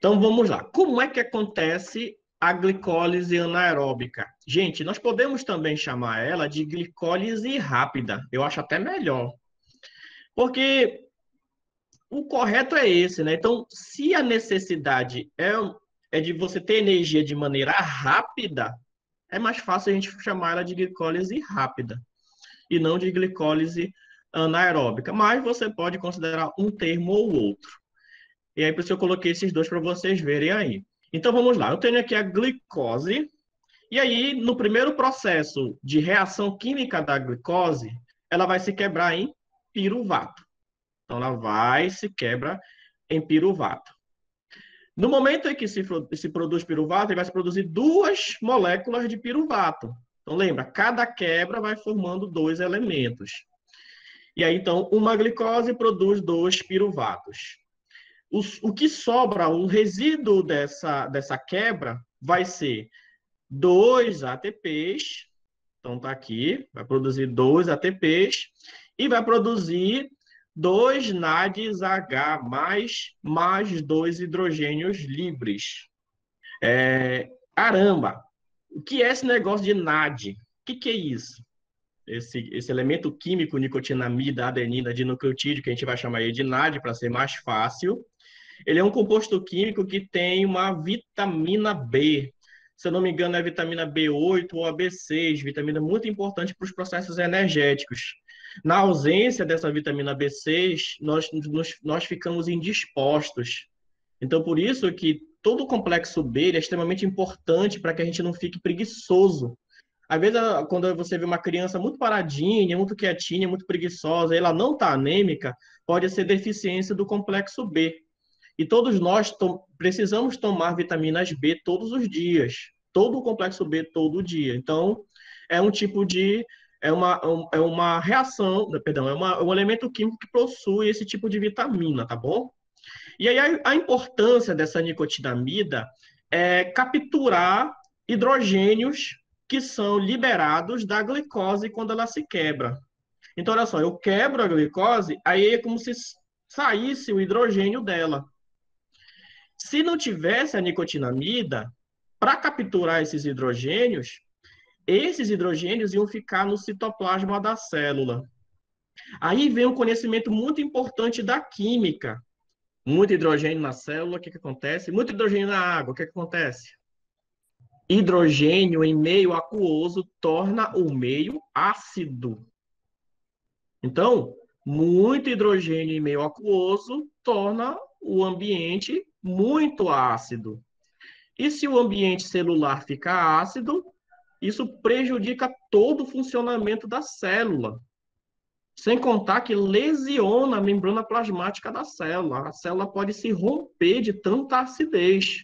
Então vamos lá. Como é que acontece a glicólise anaeróbica? Gente, nós podemos também chamar ela de glicólise rápida. Eu acho até melhor. Porque o correto é esse, né? Então, se a necessidade é de você ter energia de maneira rápida, é mais fácil a gente chamar ela de glicólise rápida e não de glicólise anaeróbica. Mas você pode considerar um termo ou outro. E aí, por isso eu coloquei esses dois para vocês verem aí. Então, vamos lá. Eu tenho aqui a glicose. E aí, no primeiro processo de reação química da glicose, ela vai se quebrar em piruvato. Então, ela vai se quebra em piruvato. No momento em que se produz piruvato, ele vai se produzir duas moléculas de piruvato. Então, lembra, cada quebra vai formando dois elementos. E aí, então, uma glicose produz dois piruvatos. O que sobra, o resíduo dessa quebra, vai ser 2 ATPs. Então, está aqui, vai produzir 2 ATPs e vai produzir 2 NADs H mais 2 hidrogênios livres. Caramba! O que é esse negócio de NAD? O que é isso? Esse elemento químico, nicotinamida, adenina, dinucleotídeo, que a gente vai chamar aí de NAD para ser mais fácil. Ele é um composto químico que tem uma vitamina B. Se eu não me engano, é a vitamina B8 ou a B6, vitamina muito importante para os processos energéticos. Na ausência dessa vitamina B6, nós ficamos indispostos. Então, por isso que todo o complexo B é extremamente importante para que a gente não fique preguiçoso. Às vezes, quando você vê uma criança muito paradinha, muito quietinha, muito preguiçosa, e ela não está anêmica, pode ser deficiência do complexo B. E todos nós precisamos tomar vitaminas B todos os dias. Todo o complexo B todo dia. Então, é um tipo de. É uma reação, perdão, é um elemento químico que possui esse tipo de vitamina, tá bom? E aí a importância dessa nicotinamida é capturar hidrogênios que são liberados da glicose quando ela se quebra. Então, olha só, eu quebro a glicose, aí é como se saísse o hidrogênio dela. Se não tivesse a nicotinamida, para capturar esses hidrogênios iam ficar no citoplasma da célula. Aí vem um conhecimento muito importante da química. Muito hidrogênio na célula, o que acontece? Muito hidrogênio na água, o que acontece? Hidrogênio em meio aquoso torna o meio ácido. Então, muito hidrogênio em meio aquoso torna o ambiente muito ácido. E se o ambiente celular ficar ácido, isso prejudica todo o funcionamento da célula. Sem contar que lesiona a membrana plasmática da célula. A célula pode se romper de tanta acidez.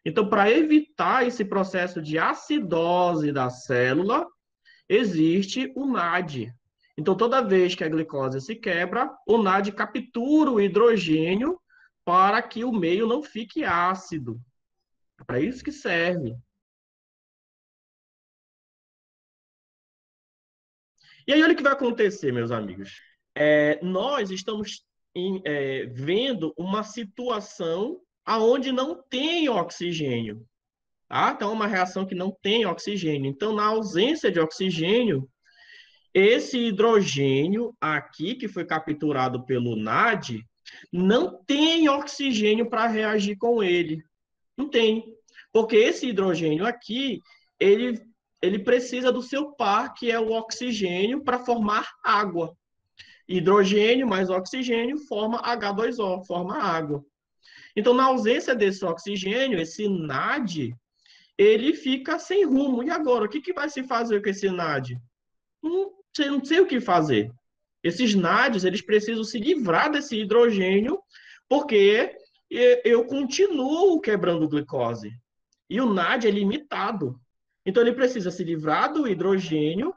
Então, para evitar esse processo de acidose da célula, existe o NAD. Então, toda vez que a glicose se quebra, o NAD captura o hidrogênio para que o meio não fique ácido. É para isso que serve. E aí, olha o que vai acontecer, meus amigos. Nós estamos vendo uma situação onde não tem oxigênio. Tá? Então, é uma reação que não tem oxigênio. Então, na ausência de oxigênio, esse hidrogênio aqui, que foi capturado pelo NAD, não tem oxigênio para reagir com ele. Não tem. Porque esse hidrogênio aqui, ele precisa do seu par, que é o oxigênio, para formar água. Hidrogênio mais oxigênio forma H2O, forma água. Então, na ausência desse oxigênio, esse NAD, ele fica sem rumo. E agora, o que vai se fazer com esse NAD? Não sei o que fazer. Esses NADs, eles precisam se livrar desse hidrogênio, porque eu continuo quebrando glicose. E o NAD é limitado. Então, ele precisa se livrar do hidrogênio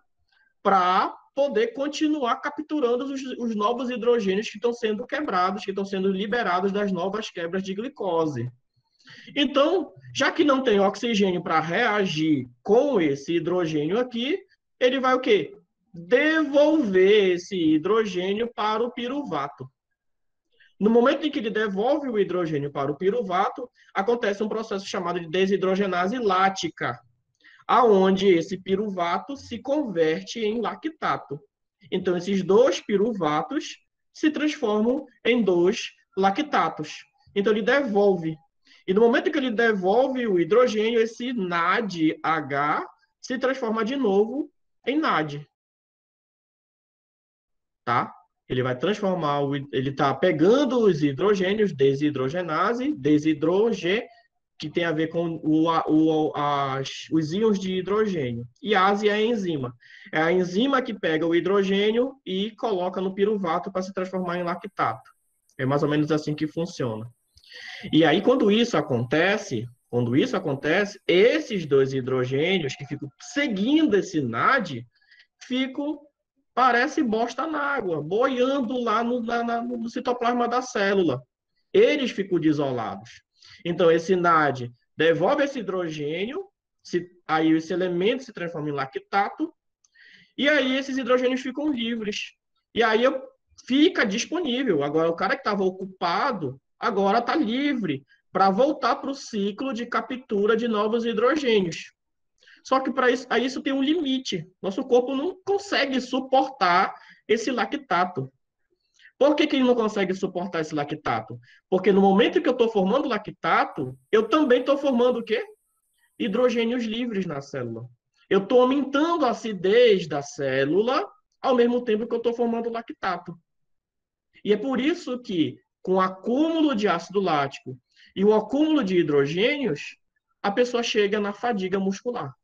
para poder continuar capturando os novos hidrogênios que estão sendo quebrados, que estão sendo liberados das novas quebras de glicose. Então, já que não tem oxigênio para reagir com esse hidrogênio aqui, ele vai o quê? Devolver esse hidrogênio para o piruvato. No momento em que ele devolve o hidrogênio para o piruvato, acontece um processo chamado de desidrogenase lática, aonde esse piruvato se converte em lactato. Então, esses dois piruvatos se transformam em dois lactatos. Então, ele devolve. E no momento que ele devolve o hidrogênio, esse NADH se transforma de novo em NAD, tá? Ele vai transformar, ele está pegando os hidrogênios, desidrogenase, que tem a ver com os íons de hidrogênio. E ase é a enzima. É a enzima que pega o hidrogênio e coloca no piruvato para se transformar em lactato. É mais ou menos assim que funciona. E aí, quando isso acontece, esses dois hidrogênios que ficam seguindo esse NAD, ficam, parece bosta na água, boiando lá no citoplasma da célula. Eles ficam desolados. Então, esse NAD devolve esse hidrogênio, aí esse elemento se transforma em lactato, e aí esses hidrogênios ficam livres. E aí fica disponível. Agora, o cara que estava ocupado, agora está livre para voltar para o ciclo de captura de novos hidrogênios. Só que para isso, aí isso tem um limite. Nosso corpo não consegue suportar esse lactato. Por que ele não consegue suportar esse lactato? Porque no momento que eu estou formando lactato, eu também estou formando o quê? Hidrogênios livres na célula. Eu estou aumentando a acidez da célula ao mesmo tempo que eu estou formando lactato. E é por isso que, com o acúmulo de ácido lático e o acúmulo de hidrogênios, a pessoa chega na fadiga muscular.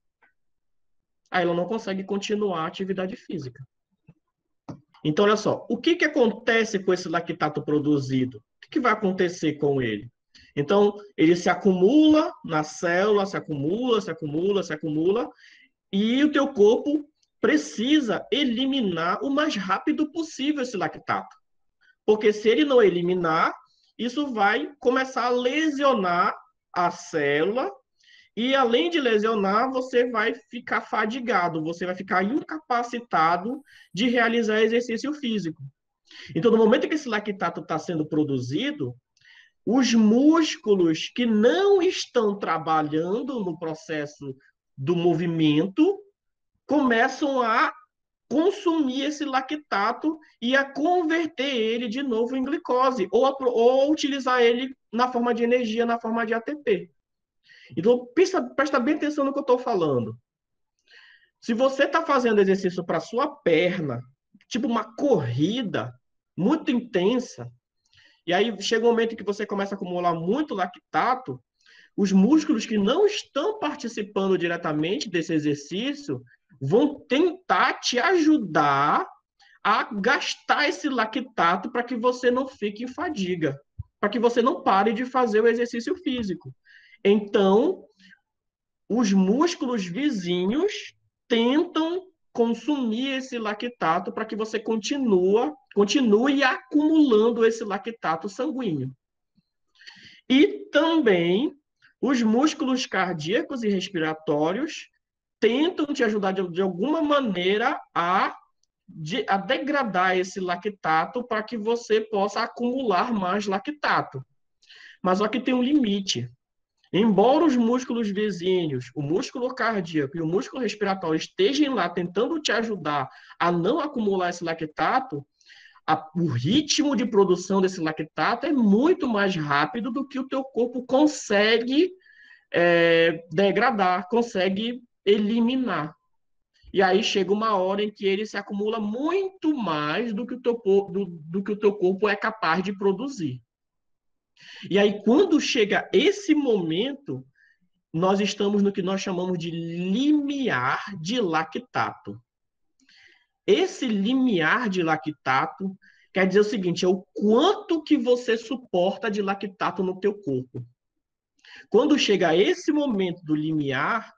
Aí ela não consegue continuar a atividade física. Então, olha só, o que acontece com esse lactato produzido? O que vai acontecer com ele? Então, ele se acumula na célula, se acumula, se acumula, se acumula, e o teu corpo precisa eliminar o mais rápido possível esse lactato. Porque se ele não eliminar, isso vai começar a lesionar a célula, e além de lesionar, você vai ficar fadigado, você vai ficar incapacitado de realizar exercício físico. Então, no momento que esse lactato está sendo produzido, os músculos que não estão trabalhando no processo do movimento começam a consumir esse lactato e a converter ele de novo em glicose, ou utilizar ele na forma de energia, na forma de ATP. Então, presta bem atenção no que eu estou falando. Se você está fazendo exercício para sua perna, tipo uma corrida muito intensa, e aí chega um momento que você começa a acumular muito lactato, os músculos que não estão participando diretamente desse exercício vão tentar te ajudar a gastar esse lactato para que você não fique em fadiga, para que você não pare de fazer o exercício físico. Então, os músculos vizinhos tentam consumir esse lactato para que você continue acumulando esse lactato sanguíneo. E também os músculos cardíacos e respiratórios tentam te ajudar de alguma maneira a degradar esse lactato para que você possa acumular mais lactato. Mas só que tem um limite. Embora os músculos vizinhos, o músculo cardíaco e o músculo respiratório estejam lá tentando te ajudar a não acumular esse lactato, o ritmo de produção desse lactato é muito mais rápido do que o teu corpo consegue degradar, consegue eliminar. E aí chega uma hora em que ele se acumula muito mais do que o teu corpo é capaz de produzir. E aí, quando chega esse momento, nós estamos no que nós chamamos de limiar de lactato. Esse limiar de lactato quer dizer o seguinte, é o quanto que você suporta de lactato no teu corpo. Quando chega esse momento do limiar,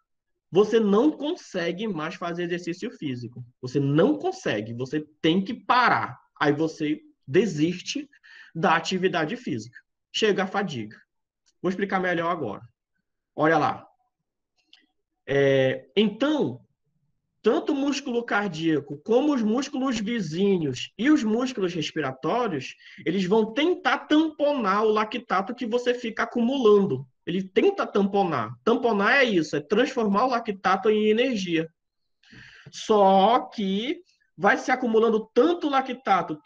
você não consegue mais fazer exercício físico. Você não consegue, você tem que parar. Aí você desiste da atividade física. Chega a fadiga. Vou explicar melhor agora. Olha lá. Então, tanto o músculo cardíaco como os músculos vizinhos e os músculos respiratórios, eles vão tentar tamponar o lactato que você fica acumulando. Ele tenta tamponar. Tamponar é isso, é transformar o lactato em energia. Só que vai se acumulando tanto lactato,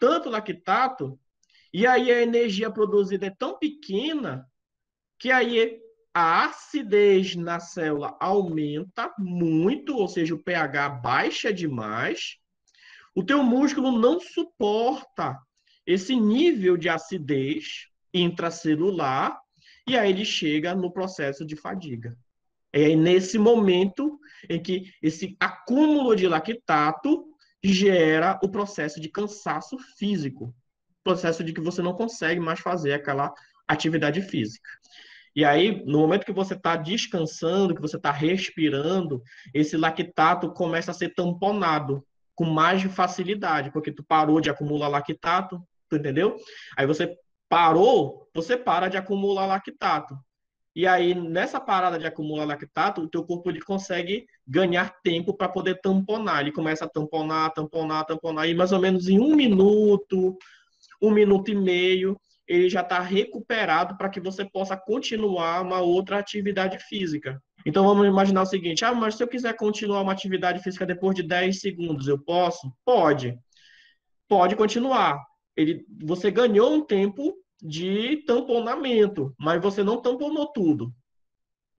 e aí a energia produzida é tão pequena que aí a acidez na célula aumenta muito, ou seja, o pH baixa demais. O teu músculo não suporta esse nível de acidez intracelular e aí ele chega no processo de fadiga. É nesse momento em que esse acúmulo de lactato gera o processo de cansaço físico, processo de que você não consegue mais fazer aquela atividade física. E aí, no momento que você está descansando, que você está respirando, esse lactato começa a ser tamponado com mais facilidade, porque tu parou de acumular lactato, tu entendeu? Aí você parou, você para de acumular lactato. E aí, nessa parada de acumular lactato, o teu corpo ele consegue ganhar tempo para poder tamponar. Ele começa a tamponar, e mais ou menos em 1 minuto, 1 minuto e meio, ele já está recuperado para que você possa continuar uma outra atividade física. Então vamos imaginar o seguinte: mas se eu quiser continuar uma atividade física depois de 10 segundos, eu posso? Pode continuar. Você ganhou um tempo de tamponamento, mas você não tamponou tudo.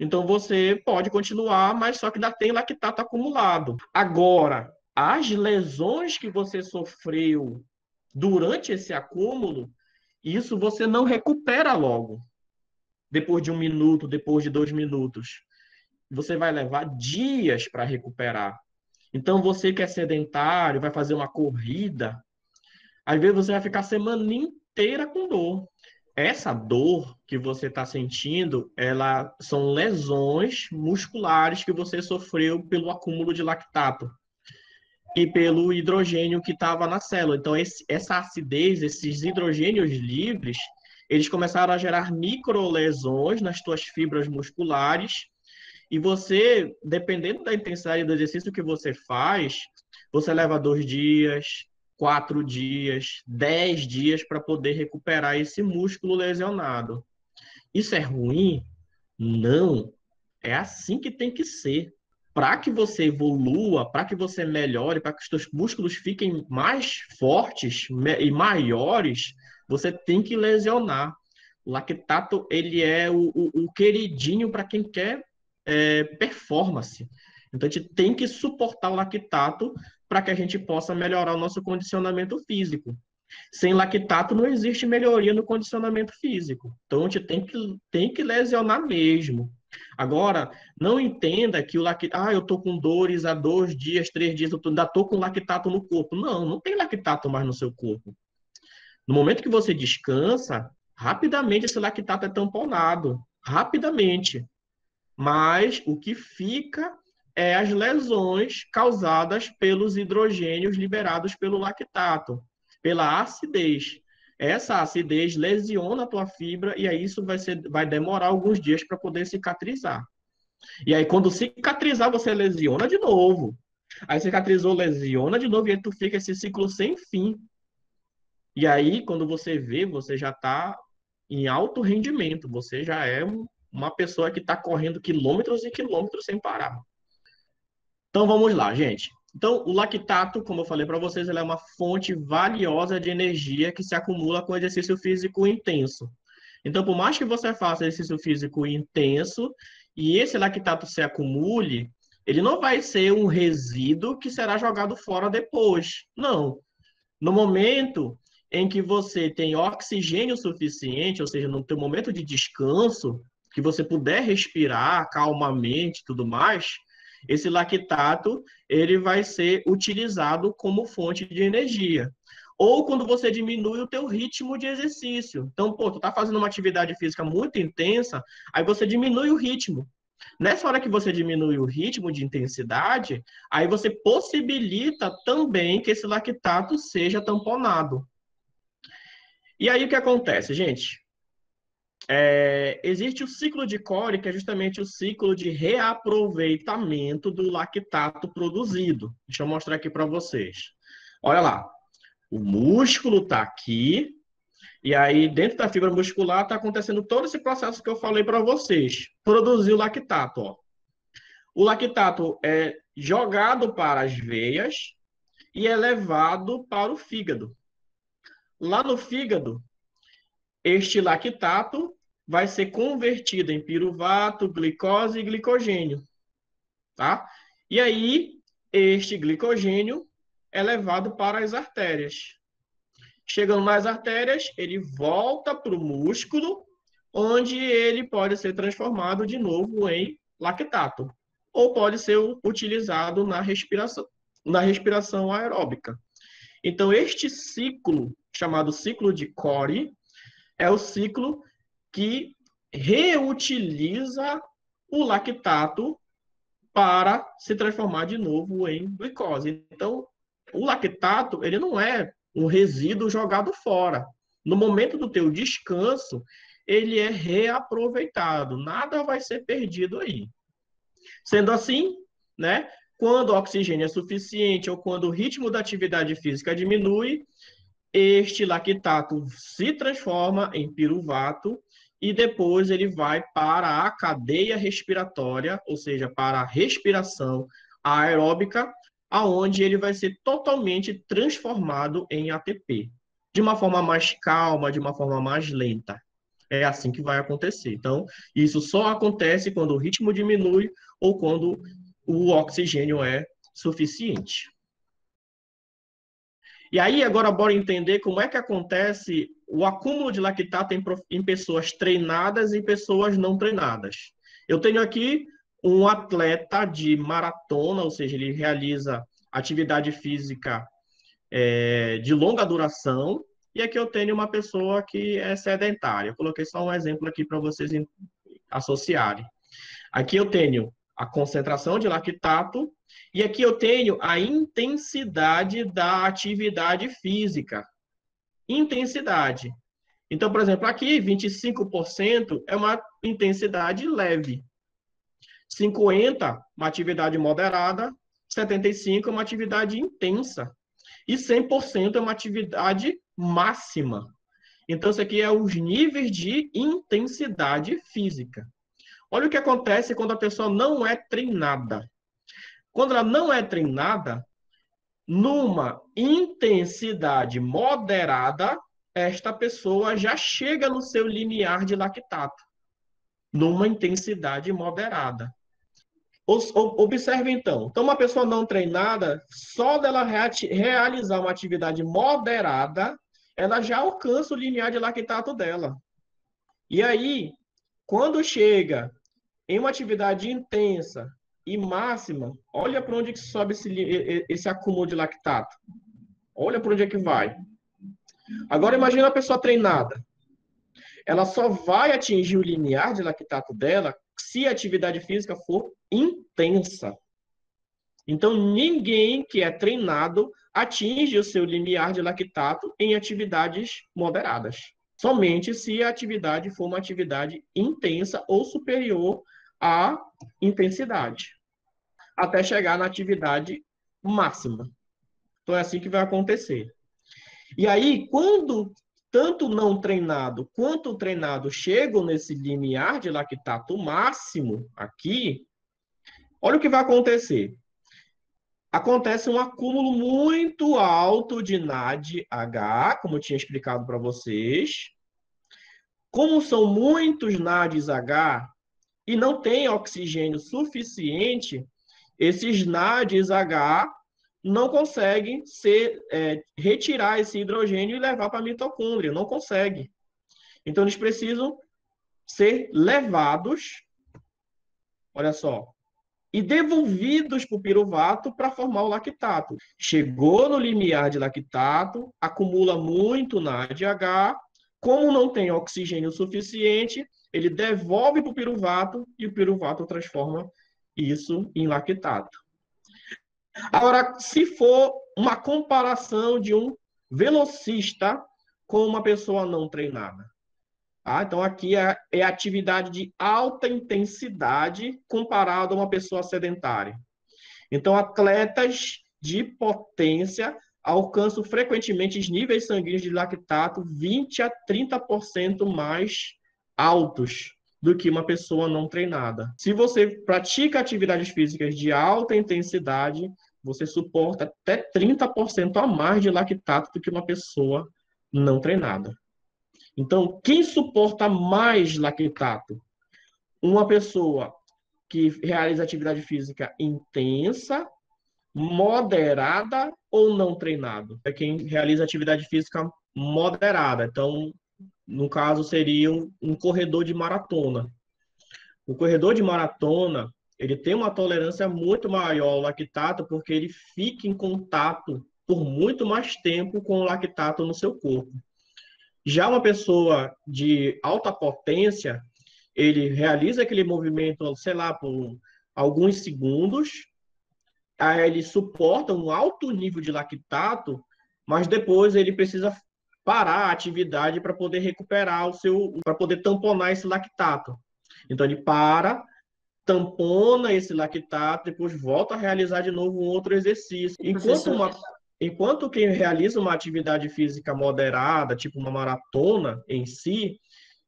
Então você pode continuar, mas só que ainda tem lactato acumulado. Agora, as lesões que você sofreu durante esse acúmulo, isso você não recupera logo, depois de 1 minuto, depois de 2 minutos. Você vai levar dias para recuperar. Então, você que é sedentário, vai fazer uma corrida, às vezes você vai ficar a semana inteira com dor. Essa dor que você está sentindo, ela são lesões musculares que você sofreu pelo acúmulo de lactato e pelo hidrogênio que estava na célula. Então, essa acidez, esses hidrogênios livres, eles começaram a gerar microlesões nas tuas fibras musculares. E você, dependendo da intensidade do exercício que você faz, você leva 2 dias, 4 dias, 10 dias para poder recuperar esse músculo lesionado. Isso é ruim? Não. É assim que tem que ser. Para que você evolua, para que você melhore, para que os seus músculos fiquem mais fortes e maiores, você tem que lesionar. O lactato, ele é o queridinho para quem quer performance. Então, a gente tem que suportar o lactato para que a gente possa melhorar o nosso condicionamento físico. Sem lactato não existe melhoria no condicionamento físico. Então, a gente tem que lesionar mesmo. Agora, não entenda que o lactato, eu estou com dores há 2 dias, 3 dias, eu ainda estou com lactato no corpo. Não, não tem lactato mais no seu corpo. No momento que você descansa, rapidamente esse lactato é tamponado. Rapidamente. Mas o que fica é as lesões causadas pelos hidrogênios liberados pelo lactato, pela acidez. Essa acidez lesiona a tua fibra e aí isso vai demorar alguns dias para poder cicatrizar. E aí, quando cicatrizar, você lesiona de novo. Aí cicatrizou, lesiona de novo, e aí tu fica esse ciclo sem fim. E aí, quando você vê, você já está em alto rendimento, você já é uma pessoa que está correndo quilômetros e quilômetros sem parar. Então vamos lá, gente. Então, o lactato, como eu falei para vocês, ele é uma fonte valiosa de energia que se acumula com exercício físico intenso. Então, por mais que você faça exercício físico intenso e esse lactato se acumule, ele não vai ser um resíduo que será jogado fora depois. Não. No momento em que você tem oxigênio suficiente, ou seja, no teu momento de descanso, que você puder respirar calmamente e tudo mais, esse lactato ele vai ser utilizado como fonte de energia. Ou quando você diminui o teu ritmo de exercício. Então, tu tá fazendo uma atividade física muito intensa, aí você diminui o ritmo. Nessa hora que você diminui o ritmo de intensidade, aí você possibilita também que esse lactato seja tamponado. E aí o que acontece, gente? existe o ciclo de Cori, que é justamente o ciclo de reaproveitamento do lactato produzido. Deixa eu mostrar aqui para vocês. Olha lá, o músculo está aqui, e aí dentro da fibra muscular está acontecendo todo esse processo que eu falei para vocês. Produzir o lactato, ó. O lactato é jogado para as veias e é levado para o fígado. Lá no fígado, este lactato vai ser convertido em piruvato, glicose e glicogênio, tá? E aí, este glicogênio é levado para as artérias. Chegando nas artérias, ele volta para o músculo, onde ele pode ser transformado de novo em lactato, ou pode ser utilizado na respiração aeróbica. Então, este ciclo, chamado ciclo de Cori, é o ciclo que reutiliza o lactato para se transformar de novo em glicose. Então, o lactato, ele não é um resíduo jogado fora. No momento do teu descanso, ele é reaproveitado. Nada vai ser perdido aí. Sendo assim, né, quando o oxigênio é suficiente ou quando o ritmo da atividade física diminui, este lactato se transforma em piruvato e depois ele vai para a cadeia respiratória, ou seja, para a respiração aeróbica, aonde ele vai ser totalmente transformado em ATP, de uma forma mais calma, de uma forma mais lenta. É assim que vai acontecer. Então, isso só acontece quando o ritmo diminui ou quando o oxigênio é suficiente. E aí, agora, bora entender como é que acontece o acúmulo de lactato em pessoas treinadas e pessoas não treinadas. Eu tenho aqui um atleta de maratona, ou seja, ele realiza atividade física de longa duração, e aqui eu tenho uma pessoa que é sedentária. Eu coloquei só um exemplo aqui para vocês associarem. Aqui eu tenho a concentração de lactato e aqui eu tenho a intensidade da atividade física. Intensidade. Então, por exemplo, aqui 25% é uma intensidade leve. 50%, uma atividade moderada. 75% é uma atividade intensa. E 100% é uma atividade máxima. Então, isso aqui é os níveis de intensidade física. Olha o que acontece quando a pessoa não é treinada. Quando ela não é treinada, numa intensidade moderada, esta pessoa já chega no seu limiar de lactato. Numa intensidade moderada. Observe então. Então, uma pessoa não treinada, só dela realizar uma atividade moderada, ela já alcança o limiar de lactato dela. E aí, quando chega em uma atividade intensa e máxima, olha para onde que sobe esse acúmulo de lactato. Olha para onde é que vai. Agora imagina a pessoa treinada. Ela só vai atingir o limiar de lactato dela se a atividade física for intensa. Então, ninguém que é treinado atinge o seu limiar de lactato em atividades moderadas. Somente se a atividade for uma atividade intensa ou superior à intensidade, até chegar na atividade máxima. Então, é assim que vai acontecer. E aí, quando tanto não treinado quanto o treinado chegam nesse limiar de lactato máximo aqui, olha o que vai acontecer. Acontece um acúmulo muito alto de NADH, como eu tinha explicado para vocês. Como são muitos NADH e não tem oxigênio suficiente, esses NADH não conseguem retirar esse hidrogênio e levar para a mitocôndria, não consegue. Então, eles precisam ser levados, olha só, e devolvidos para o piruvato para formar o lactato. Chegou no limiar de lactato, acumula muito NADH, como não tem oxigênio suficiente, ele devolve para o piruvato e o piruvato transforma isso em lactato. Agora, se for uma comparação de um velocista com uma pessoa não treinada, Então aqui é atividade de alta intensidade comparado a uma pessoa sedentária. Então, atletas de potência alcançam frequentemente os níveis sanguíneos de lactato 20 a 30% mais altos do que uma pessoa não treinada. Se você pratica atividades físicas de alta intensidade, você suporta até 30% a mais de lactato do que uma pessoa não treinada. Então, quem suporta mais lactato? Uma pessoa que realiza atividade física intensa, moderada ou não treinado. É quem realiza atividade física moderada. Então, no caso, seria um corredor de maratona. O corredor de maratona, ele tem uma tolerância muito maior ao lactato, porque ele fica em contato por muito mais tempo com o lactato no seu corpo. Já uma pessoa de alta potência, ele realiza aquele movimento, sei lá, por alguns segundos, aí ele suporta um alto nível de lactato, mas depois ele precisa parar a atividade para poder recuperar para poder tamponar esse lactato. Então ele para, tampona esse lactato, depois volta a realizar de novo um outro exercício. Enquanto quem realiza uma atividade física moderada, tipo uma maratona em si,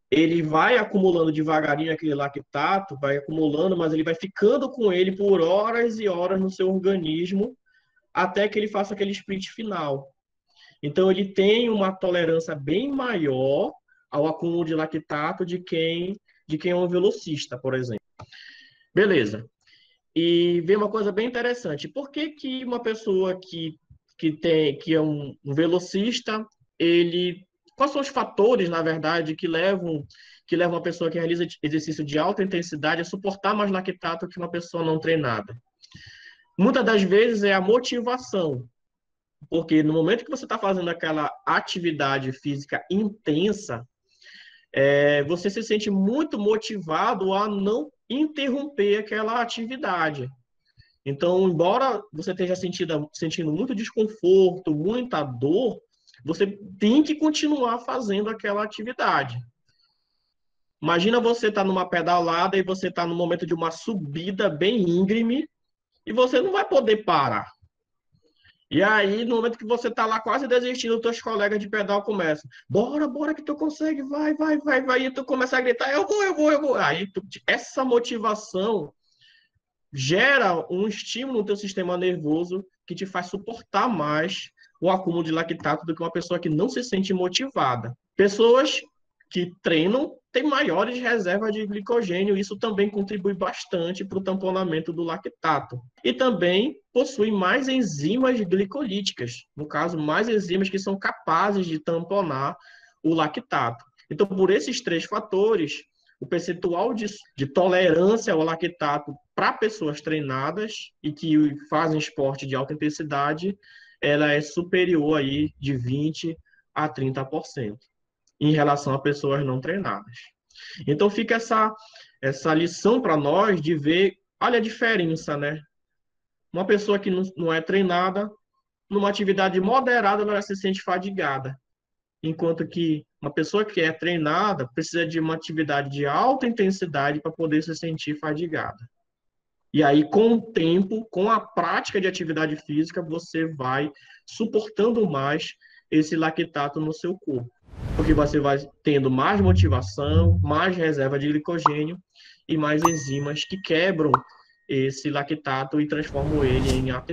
ele vai acumulando devagarinho aquele lactato, vai acumulando, mas ele vai ficando com ele por horas e horas no seu organismo, até que ele faça aquele sprint final. Então, ele tem uma tolerância bem maior ao acúmulo de lactato de quem é um velocista, por exemplo. Beleza. E vem uma coisa bem interessante. Por que que uma pessoa que é um velocista, quais são os fatores, na verdade, que levam uma pessoa que realiza exercício de alta intensidade a suportar mais lactato que uma pessoa não treinada? Muitas das vezes é a motivação, porque no momento que você está fazendo aquela atividade física intensa, você se sente muito motivado a não interromper aquela atividade. Então, embora você esteja sentindo muito desconforto, muita dor, você tem que continuar fazendo aquela atividade. Imagina você estar numa pedalada e você está no momento de uma subida bem íngreme e você não vai poder parar. E aí, no momento que você está lá quase desistindo, os teus colegas de pedal começam: bora, bora que tu consegue, vai, vai, vai, vai. E tu começa a gritar: eu vou, eu vou, eu vou. Aí, essa motivação gera um estímulo no teu sistema nervoso que te faz suportar mais o acúmulo de lactato do que uma pessoa que não se sente motivada. Pessoas que treinam têm maiores reservas de glicogênio, isso também contribui bastante para o tamponamento do lactato. E também possuem mais enzimas glicolíticas, no caso, mais enzimas que são capazes de tamponar o lactato. Então, por esses três fatores, o percentual de tolerância ao lactato para pessoas treinadas e que fazem esporte de alta intensidade, ela é superior aí de 20 a 30% em relação a pessoas não treinadas. Então fica essa lição para nós de ver, olha a diferença, né? Uma pessoa que não é treinada, numa atividade moderada, ela se sente fadigada. Enquanto que uma pessoa que é treinada precisa de uma atividade de alta intensidade para poder se sentir fadigada. E aí, com o tempo, com a prática de atividade física, você vai suportando mais esse lactato no seu corpo. Porque você vai tendo mais motivação, mais reserva de glicogênio e mais enzimas que quebram esse lactato e transformam ele em ATP.